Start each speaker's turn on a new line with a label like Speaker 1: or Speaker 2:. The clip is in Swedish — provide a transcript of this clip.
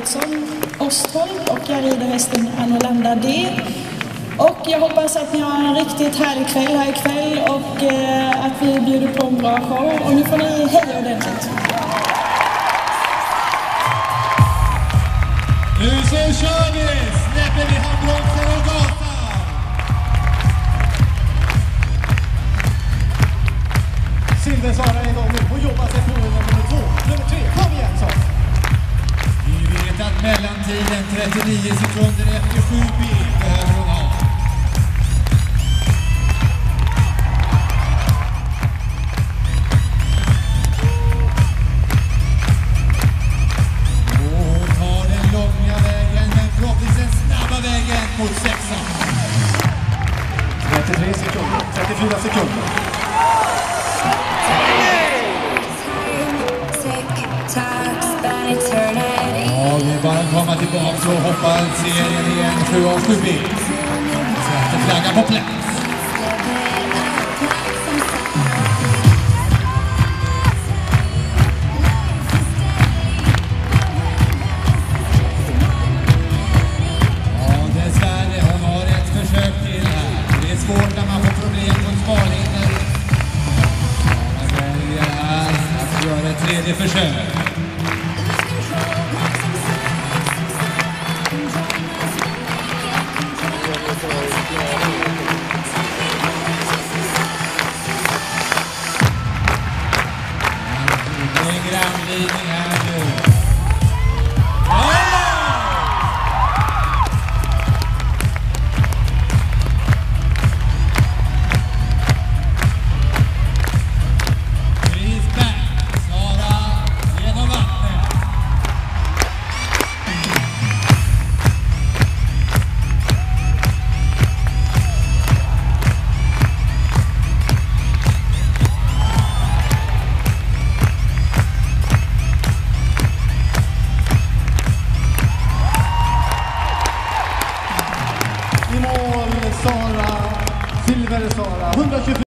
Speaker 1: Davidsson Ostholm och jag rider hästen Anolanda D. Och jag hoppas att ni har en riktigt härlig kväll här ikväll och att vi bjuder på en bra show. Och nu får ni heja ordentligt.
Speaker 2: Nu så kör vi! Släpper vi handbromsen och gasar!
Speaker 3: Silversara är igång nu och jobbar sig på nummer 2. Nummer 3, kom igen så!
Speaker 2: Vi vet att mellantiden 39 sekunder efter 7 bil behöver hon ha. Mot 6.
Speaker 3: 33 sekunder, 34 sekunder.
Speaker 2: Ja, vi bara komma tillbaka och hoppa serien igen. 7 av 7 bil. Sätter flaggan på plats. Svårt när man får problem på smalhinder. Man väljer här att göra ett tredje försök. Det är en grannlinje här nu.
Speaker 3: I mål Sara, Silversara, 124.